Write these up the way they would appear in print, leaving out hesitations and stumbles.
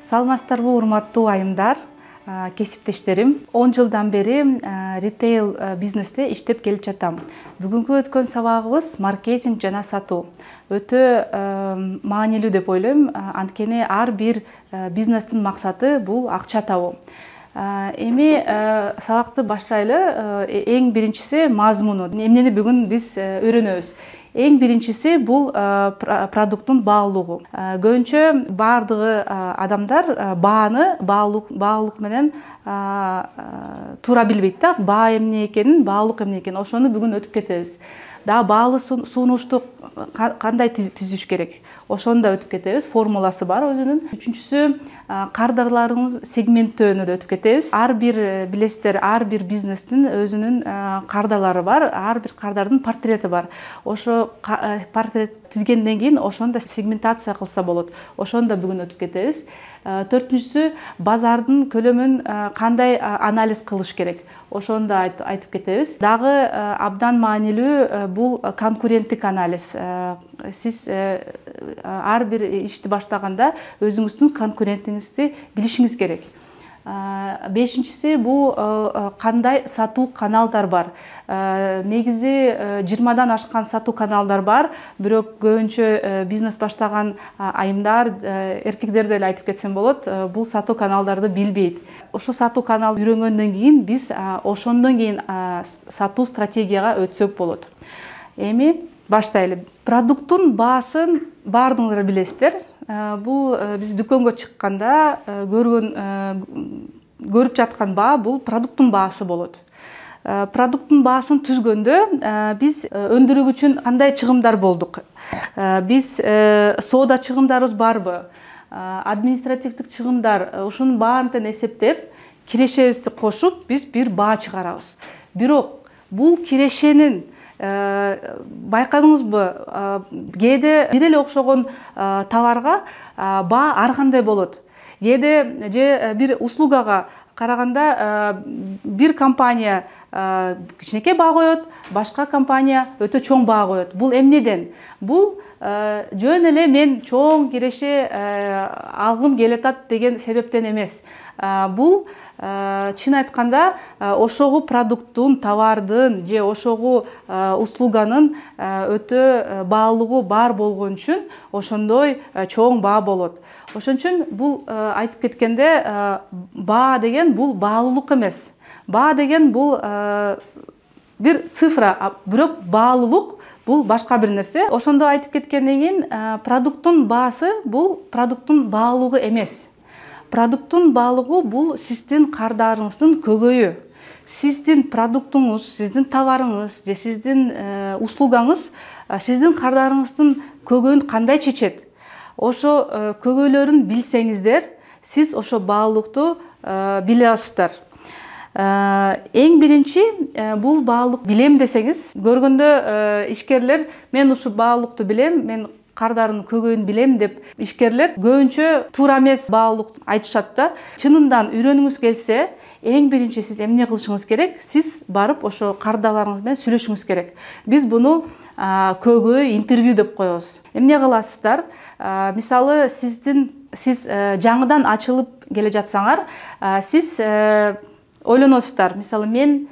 Саламатсыздарбы, урматтуу айымдар, кесиптештерим. 10 жылдан бери ритейл бизнесте иштеп келип жатам. Бүгүнкү өткөн сабагыбыз маркетинг жана сатуу. Өтө маанилүү деп ойлойм. Анткени ар бир бизнестин максаты бул акча табуу. Эми сабакты баштайлы. Эң биринчиси мазмуну. Эмнени бүгүн биз үйрөнөбүз. Эң биринчиси бул продукттун баалуулугу. Көбүнчө баардыгы адамдар бааны баалуулук менен туура билбейт да. Баа эмне экенин, баалуулук эмне экенин. Ошону бүгүн өтүп кетебиз. Баалуу сунушту кандай түзүш керек? Ошону да өтүп кетебиз. Формуласы бар өзүнүн. Үчүнчүсү кардарларыңыз сегменттөөнү да өтүп кетебиз. Ар бир билесиздер, ар бир бизнестин өзүнүн кардарлары бар. Ар бир кардардын портрети бар. Ошо портрет тизгенден кийин ошону да сегментация кылса болот. Ошону да бүгүн өтүп кетебиз. Төртүнчүсү базардын көлөмүн кандай анализ кылыш керек? Ошону да айтып кетебиз. Дагы абдан маанилүү бул конкуренттик анализ. Сиз ар бир ишти баштаганда өзүңүздүн конкурентиңизди билишиңиз керек. Бешинчиси бул кандай сатуу каналдар бар. Негизи 20дан ашкан сатуу каналдар бар. Бирок көбүнчө бизнес баштаган айымдар, эркектер деле айтып кетсем болот, бул сатуу каналдарды билбейт. Ошо сатуу каналды үйрөнгөндөн кийин биз ошондон кийин сатуу стратегияга өтсөк болот. Эми баштайлы. Продукттун баасын баардыгыңар билесиздер. Бул биз дүкөнгө чыкканда көрүп жаткан баа бул продукттун баасы болот. Продукттун баасын түзгөндө биз өндүрүү үчүн кандай чыгымдар болдук? Биз соода чыгымдарыбыз барбы? Административдик чыгымдар, ушунун баарын эсептеп, кирешебизди кошуп, биз бир баа чыгарабыз. Бирок бул кирешенин байкадыңызбы, кээде бир эле окшогон товарга баа ар кандай болот. Кээде же бир услугага караганда бир компания кичинекей баа коет, башка компания өтө чоң баа коет. Бул эмнеден? Бул жөн эле мен чоң киреше алгым келатат деген себептен эмес. Бул чын айтканда ошогу продукттун, товардын же ошогу услуганын өтө баалуулугу бар болгон үчүн ошондой чоң баа болот. Ошон үчүн бул айтып кеткенде баа деген бул баалуулук эмес. Баа деген бул бир цифра, бирок баалуулук бул башка бир нерсе. Ошондо айтып кеткенден кийин продукттун баасы бул продукттун баалуулугу эмес. Продукттун баалуулугу бул сиздин кардарыңыздын көбөйү. Сиздин продуктуңуз, сиздин товарыңыз же сиздин услугаңыз сиздин кардарыңыздын көбөйүн кандай чечет? Ошо көбөйлөрүн билсеңиздер, сиз ошо баалуулукту биле аласыздар. Эң биринчи бул баалуулук билем десеңиз, көргөндө ишкерлер мен ушу баалуулукту билем, мен кардардын көбөйүн билем деп ишкерлер көбүнчө туура эмес баалуулук айтышат да. Чынында үйрөнгүңүз келсе, эң биринчи сиз эмне кылышыңыз керек? Сиз барып ошо кардарларыңыз менен сүйлөшүңүз керек. Биз буну көбөй интервью деп коебуз. Эмне кыласыздар? Мисалы сиз жаңыдан ачылып келе жатсаңар, сиз ойлоносуздар. Мисалы мен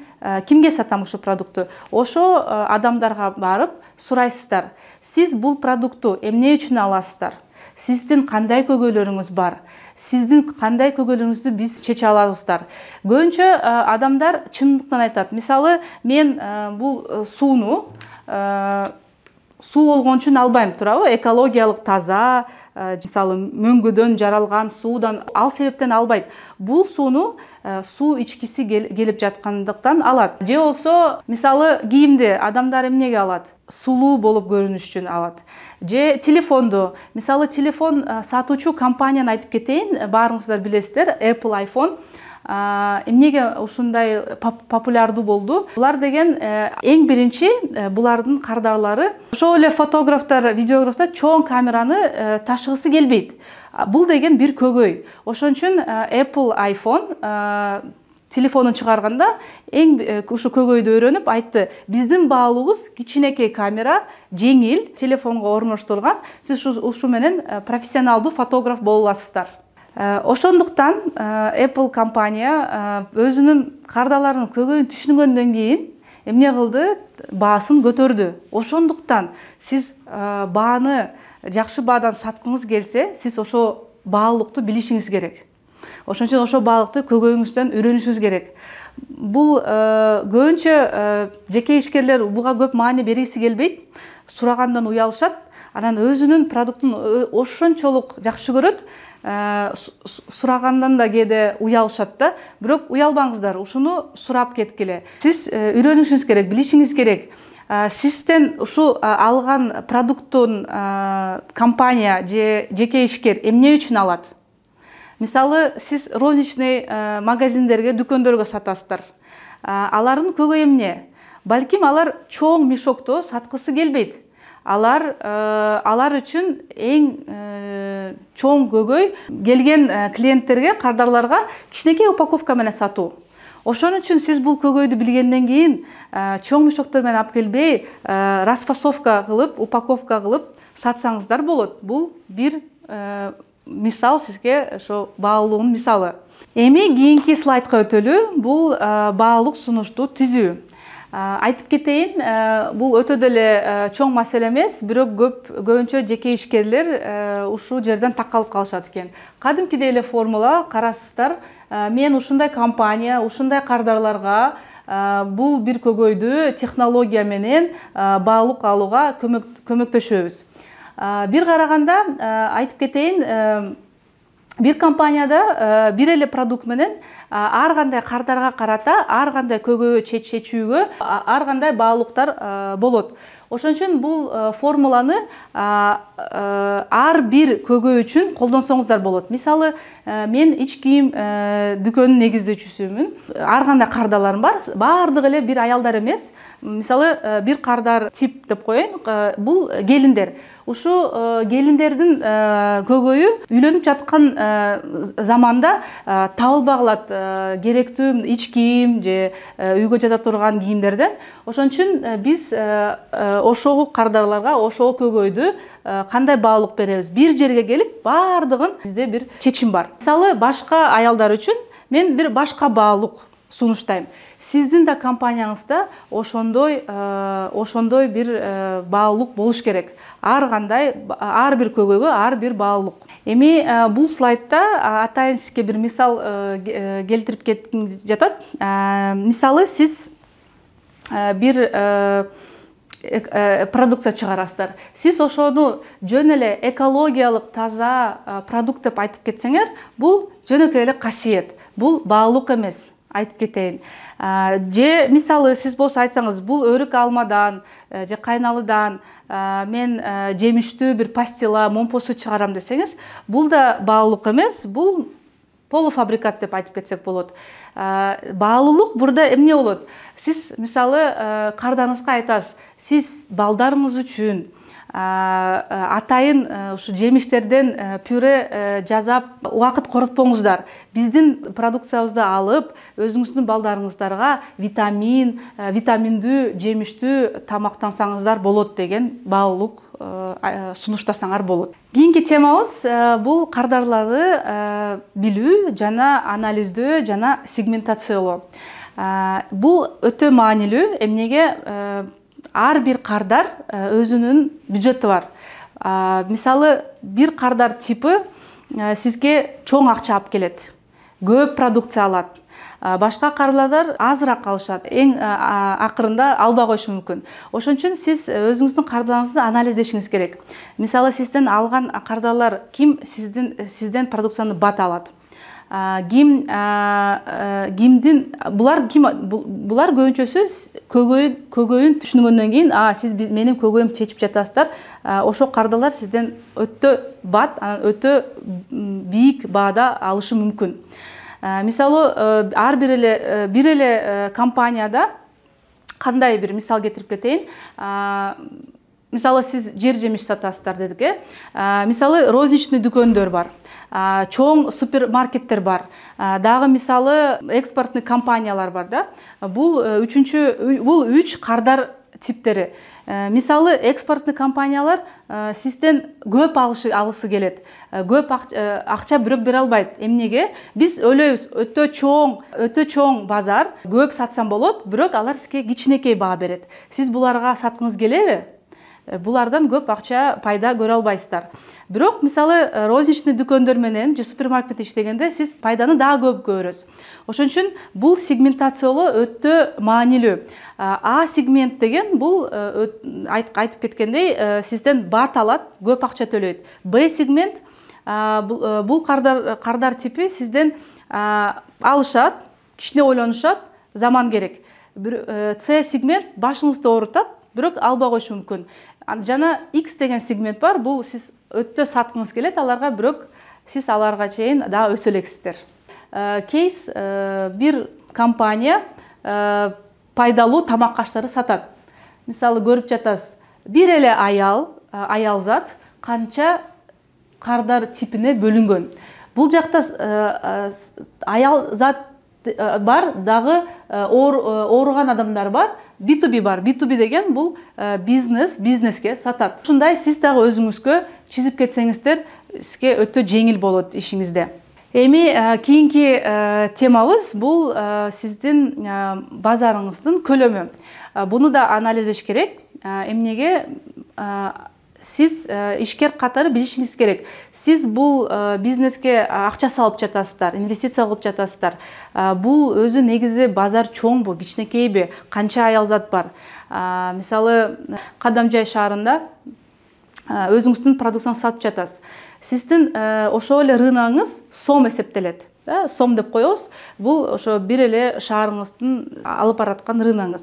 кимге сатам ошо продукту? Ошо адамдарга барып сурайсыздар. Сиз бул продукту эмне үчүн аласыздар? Сиздин кандай көбөйлөрүңүз бар? Сиздин кандай көбөйлөрүңүздү биз чече алабыздар? Көбүнчө адамдар чындыктан айтат. Мисалы мен бул сууну суу болгон үчүн албайм, туурабы? Экологиялык таза, мисалы мөңгүдөн жаралган суудан ал себептен албайт. Бул сууну суу ичкиси келип жаткандыктан алат. Же болсо, мисалы кийимди адамдар эмнеге алат? Сулуу болуп көрүнүш үчүн алат. Же телефонду, мисалы телефон сатуучу компанияны айтып кетейин, баарыңыздар билесиздер, Apple iPhone. Эмнеге ушундай популярдуу болду? Булар деген эң биринчи булардын кардарлары ошол эле фотографтар, видеографтар чоң камераны ташыгысы келбейт. Бул деген бир көбөй. Ошон үчүн Apple iPhone телефонун чыгарганда эң ушу көбөйдү өйрөнүп айтты. Биздин баалуубуз кичинекей камера, жеңил, телефонго орноштурулган. Сиз ушу менен профессионалдуу фотограф боло аласыздар. Ошондуктан Apple компания өзүнүн кардаларынын көбөйүн түшүнгөндөн кийин эмне кылды? Баасын көтөрдү. Ошондуктан сиз бааны жакшы баадан саткыңыз келсе, сиз ошо баалуулукту билишиңиз керек. Ошон үчүн ошо баалуулукту көбөйүңүздөн үйрөнүшүңүз керек. Бул көбүнчө жеке ишкерлер буга көп маани бергиси келбейт, сурагандан уялышат, анан өзүнүн продуктун ошончолук жакшы көрөт, сурагандан да кээде уялышат да. Бирок уялбаңыздар, ушуну сурап кеткиле. Сиз үйрөнүшүңүз керек, билишиңиз керек. Сизден ушу алган продукттун компания же жеке ишкер эмне үчүн алат? Мисалы, сиз розничный магазиндерге, дүкөндөргө сатасыздар. Алардын көкөйү эмне? Балким алар чоң мешокто саткысы келбейт. Алар үчүн эң чоң көкөй келген клиенттерге, кардарларга кичинекей упаковка менен сатуу. Ошон үчүн сиз бул көкөйдү билгенден кийин чоң мешоктор менен алып келбей, расфасовка кылып, упаковка кылып сатсаңыздар болот. Бул бир мисал сизге ошо баалуулугунун мисалы. Эми кийинки слайдка өтөлү. Бул баалуулук сунушту түзүү. Айтып кетейин, бул өтө деле чоң маселе эмес, бирок көбүнчө жеке ишкерлер ушул жерден такалып калышат экен. Кадимкидей эле формула, карасыздар, мен ушундай компания, ушундай кардарларга бул бир көкөйдү технология менен баалуулук алууга көмөктөшөбүз. Бир караганда айтып кетейин, бир компанияда бир эле продукт менен ар кандай кардарга карата, ар кандай көкөйгө чечүүгө ар кандай баалуулуктар болот. Ошон үчүн бул формуланы ар бир көкөй үчүн колдонсоңуздар болот. Мисалы, мен ич кийим дүкөнүнүн негиздөөчүсүмүн. Ар кандай кардаларым бар, баардыгы эле бир аялдар эмес. Мисалы, бир кардар тип деп коеюн, бул келиндер. Ушу келиндердин көкөйү үйлөнүп жаткан заманда табылбагылат керектүү ич кийим же үйгө жата турган кийимдерден. Ошон үчүн биз ошого кардарларга ошого көкөйдү кандай баалуулук беребиз? Бир жерге келип, баардыгын бизде бир чечим бар. Мисалы, башка аялдар үчүн мен бир башка баалуулук сунуштайм. Сиздин да компанияңызда ошондой бир баалуулук болуш керек. Ар кандай, ар бир көкөйгө ар бир баалуулук. Эми бул слайдта атайын сизге бир мисал келтирип кетким жатат. Мисалы, сиз бир продукция чыгарасыздар. Сиз ошону жөн эле экологиялык таза продукт деп айтып кетсеңер, бул жөнөкөй эле касиет. Бул баалуулук эмес, айтып кетейин. Же мисалы, сиз болсо айтсаңыз, бул өрүк алмадан же кайналыдан мен жемиштүү бир пастила, момпосу чыгарам десеңиз, бул да баалуулук эмес, бул полуфабрикат деп айтып кетсек болот. Баалуулук бурда эмне болот? Сиз мисалы кардаңызга айтасыз, сиз балдарыңыз үчүн атайын ушу жемиштерден пюре жасап убакыт коротпоңуздар. Биздин продукциябызды алып, өзүңүздүн балдарыңыздарга витаминдүү, жемиштүү тамактансаңыздар болот деген баалуулук сунуштасаңар болот. Кийинки темабыз бул кардарларды билүү жана анализдөө жана сегментациялоо. Бул өтө маанилүү. Эмнеге? Ар бир кардар өзүнүн бюджети бар. Мисалы, бир кардар типи сизге чоң акча алып келет, көп продукция алат. Башка кардарлар азыраак алышат, эң акырында албай коюшу мүмкүн. Ошон үчүн сиз өзүңүздүн кардарларыңызды анализдешиңиз керек. Мисалы, сизден алган кардарлар ким сизден продукцияны бат алат? Булар көбүнчөсү көкөйүн түшүнгөндөн кийин, сиз менин көкөйүмдү чечип жатасыздар. Ошо кардарлар сизден өтө бат, өтө бийик баада алышы мүмкүн. Мисалы, ар бир эле компанияда кандай бир мисал кетирип кетейин. Мисалы, сиз жер жемиш сатасыздар дедик. Мисалы, розничный дүкөндөр бар. Чоң супермаркеттер бар. Дагы мисалы экспортный компаниялар бар да. Бул үч кардар типтери. Мисалы, экспортный компаниялар сизден көп алысы келет. Көп акча бирок бере албайт. Эмнеге? Биз ойлойбуз, өтө чоң базар, көп сатсам болот, бирок алар сизге кичинекей баа берет. Сиз буларга саткыңыз келеби? Булардан көп акча пайда көрө албайсыздар. Бирок мисалы розничный дүкөндөр менен же супермаркетте иштегенде сиз пайданы дагы көп көрөсүз. Ошон үчүн бул сегментациялоо өтө маанилүү. А сегмент деген бул айтып кеткендей сизден бат алат, көп акча төлөйт. Б сегмент бул кардар типи сизден алышат, кичине ойлонушат, заман керек. С сегмент башыңызды оорутат, бирок албай коюшу мүмкүн. Жана X деген сегмент бар, бул сиз өтө саткыңыз келет, аларга бирок сиз аларга чейин дагы өсө элексиздер. Кейс бир компания пайдалуу тамак аштары сатат. Мисалы көрүп жатасыз, бир эле аялзат канча кардар типине бөлүнгөн. Бул жакта аялзат бар, дагы ооруган адамдар бар, B2B бар. B2B деген бул бизнеске сатат. Ушундай сиз дагы өзүңүзгө чизип кетсеңиздер, сизге өтө жеңил болот ишиңизде. Эми кийинки темабыз бул сиздин базарыңыздын көлөмү. Буну да анализдеш керек. Эмнеге? Сиз ишкер катары билишиңиз керек. Сиз бул бизнеске акча салып жатасыздар, инвестиция кылып жатасыздар. Бул өзү негизи базар чоңбу, кичинекейби, канча аялзат бар. Мисалы, Кадамжай шаарында өзүңүздүн продукцияңызды сатып жатасыз. Сиздин ошол эле рыногуңуз сом эсептелет. Сом деп коебуз. Бул ошо бир эле шаарыңыздын алып бараткан рыногуңуз.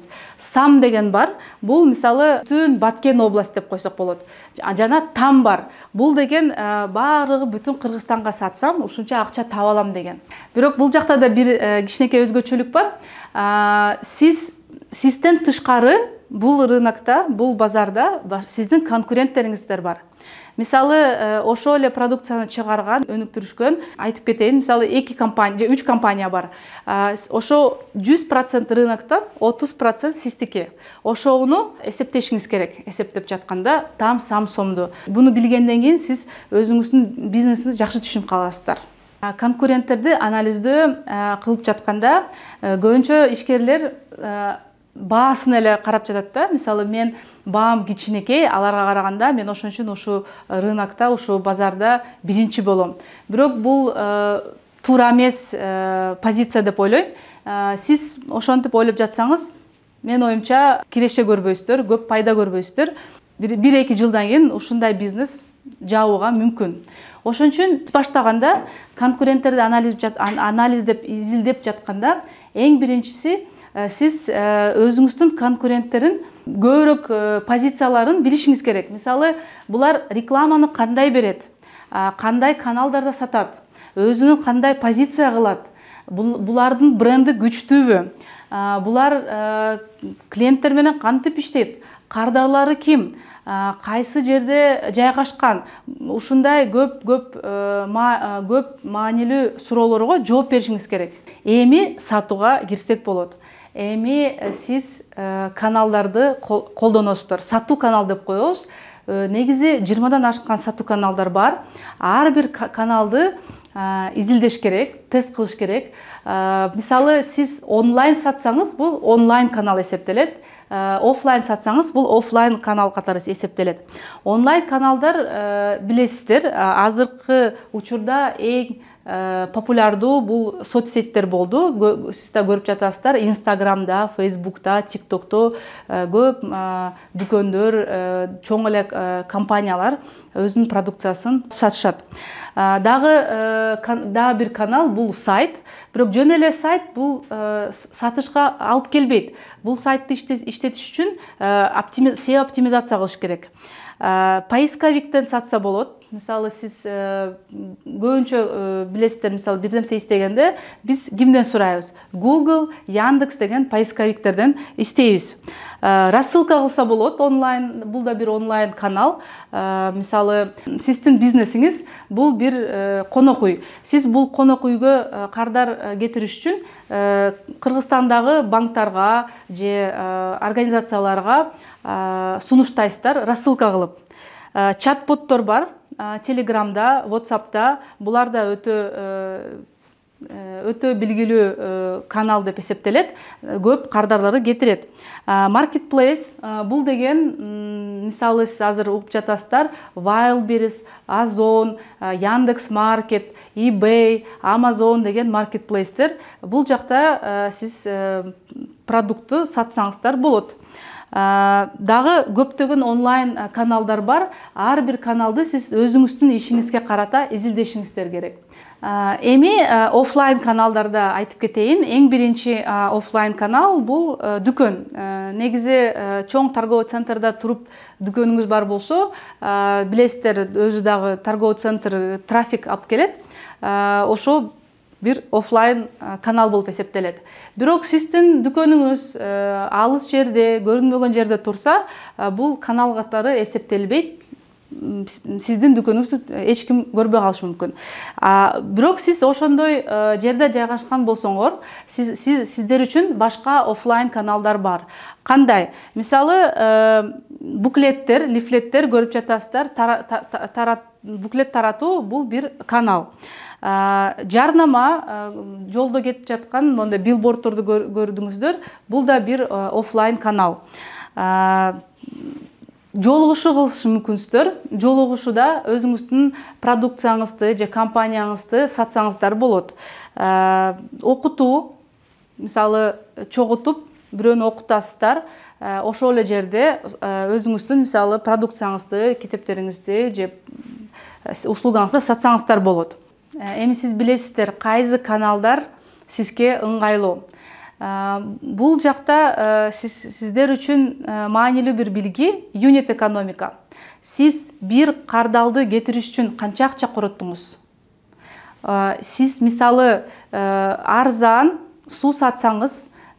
Сам деген бар. Бул мисалы бүтүн Баткен область деп койсок болот. Жана там бар. Бул деген баардыгы бүтүн Кыргызстанга сатсам, ушунча акча таба алам деген. Бирок бул жакта да бир кичинекей өзгөчөлүк бар. Сизден тышкары бул рынокто, бул базарда сиздин конкуренттериңиздер бар. Мисалы, ошол эле продукцияны чыгарган, өнүктүрүшкөн, айтып кетейин, мисалы 2 компания же 3 компания бар. Ошо 100% рыноктон 30% сиздики. Ошону эсептешиңиз керек. Эсептеп жатканда там сам сомду. Буну билгенден кийин сиз өзүңүздүн бизнесиңизди жакшы түшүнүп каласыздар. Конкуренттерди анализдөө кылып жатканда көбүнчө ишкерлер баасын эле карап жатат да. Мисалы, мен баам кичинекей, аларга караганда мен ошон үчүн ушу рынокто, ушу базарда биринчи болом. Бирок бул туура эмес позиция деп ойлойм. Сиз ошентип ойлоп жатсаңыз, мен оюмча киреше көрбөйсүздөр, көп пайда көрбөйсүздөр. 1-2 жылдан кийин ушундай бизнес жабууга мүмкүн. Ошон үчүн баштаганда конкуренттерди анализдеп, изилдеп жатканда эң биринчиси сиз өзүңүздүн конкуренттерин көбүрөөк позицияларын билишиңиз керек. Мисалы, булар рекламаны кандай берет, кандай каналдарда сатат, өзүнүн кандай позиция кылат, булардын бренди күчтүүбү, булар клиенттер менен кантип иштейт, кардарлары ким, кайсы жерде жайгашкан, ушундай көп маанилүү суроолорго жооп беришиңиз керек. Эми сатууга кирсек болот. Эми сиз каналдарды колдоносуздар. Сатуу канал деп коебуз. Негизи 20дан ашкан сатуу каналдар бар. Ар бир каналды изилдеш керек, тест кылыш керек. Мисалы, сиз онлайн сатсаңыз, бул онлайн канал эсептелет. Офлайн сатсаңыз, бул офлайн канал катары эсептелет. Онлайн каналдар билесиздер, азыркы учурда эң популярдуу бул соцсеттер болду. Сиз да көрүп жатасыздар, Инстаграмда, Фейсбукта, ТикТокто көп дүкөндөр, чоң эле компаниялар өзүнүн продукциясын сатышат. Дагы бир канал бул сайт. Бирок жөн эле сайт бул сатышка алып келбейт. Бул сайтты иштетиш үчүн SEO оптимизация кылыш керек. Поисковиктен сатса болот. Мисалы, сиз көбүнчө билесиздер, мисалы, бир нерсе издегенде биз кимден сурайбыз? Google, Яндекс деген поисковиктерден издейбиз. Рассылка кылса болот онлайн, бул да бир онлайн канал. Мисалы, сиздин бизнесиңиз бул бир конок үй. Сиз бул конок үйгө кардар кетириш үчүн Кыргызстандагы банктарга же организацияларга сунуштайсыздар рассылка кылып. Чат-боттор бар, Телеграмда, WhatsApp'та, булар да өтө билгилүү канал деп эсептелет, көп кардарларды кетирет. Marketplace бул деген, мисалы сиз азыр угуп жатасыздар, Wildberries, Озон, Яндекс.Маркет, eBay, Amazon деген маркетплейстер. Бул жакта сиз продуктты сатсаңыздар болот. Дагы көптөгөн онлайн каналдар бар. Ар бир каналды сиз өзүңүздүн ишиңизге карата изилдешиңиздер керек. Эми офлайн каналдарда айтып кетейин. Эң биринчи офлайн канал бул дүкөн. Негизи чоң торговый центрда туруп дүкөнүңүз бар болсо, билесиздер, өзү дагы торговый центр трафик алып келет. Ошо бир офлайн канал болуп эсептелет. Бирок сиздин дүкөнүңүз алыс жерде, көрүнбөгөн жерде турса, бул канал катары эсептелбейт. Сиздин дүкөнүңүздү эч ким көрбөй калышы мүмкүн. Бирок сиз ошондой жерде жайгашкан болсоңор, сиздер үчүн башка офлайн каналдар бар. Кандай? Мисалы, буклеттер, лифлеттер көрүп жатасыздар. Буклет таратуу бул бир канал. Жарнама, жолдо кетип жаткан мондай билбордторду көрдүңүздөр, бул да бир офлайн канал. Жолугушуу кылышы мүмкүнсүздөр. Жолугушууда өзүңүздүн продукцияңызды же компанияңызды сатсаңыздар болот. Окутуу, мисалы, чогултуп бирөөнү окутасыздар. Ошол эле жерде өзүңүздүн, мисалы, продукцияңызды, китептериңизди же услугаңызды сатсаңыздар болот. Эми сиз билесиздер, кайсы каналдар сизге ыңгайлуу. Бул жакта сиздер үчүн маанилүү бир билги юнит экономика. Сиз бир кардалды кетириш үчүн канча акча короттуңуз? Сиз мисалы арзан суу сатсаңыз,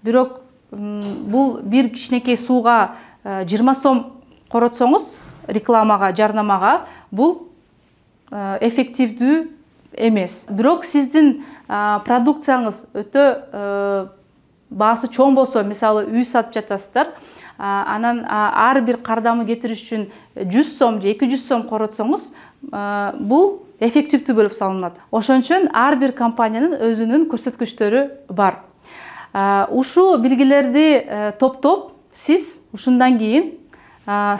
бирок бул бир кичинекей сууга 20 сом коротсоңуз, рекламага, жарнамага, бул эффективдүү эмес. Бирок сиздин продукцияңыз өтө баасы чоң болсо, мисалы, үй сатып жатасыздар, анан ар бир кардамы кетириш үчүн 100 сом же 200 сом коротсоңуз, бул эффективдүү болуп салынат. Ошон үчүн ар бир компаниянын өзүнүн көрсөткүчтөрү бар. Ушул билгилерди топтоп, сиз ушундан кийин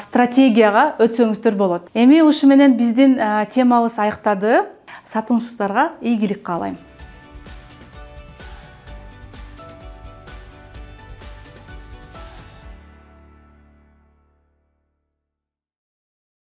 стратегияга өтсөңүздөр болот. Эми ушу менен биздин темабыз аяктады. Сатыңыздарга ийгилик каалайм.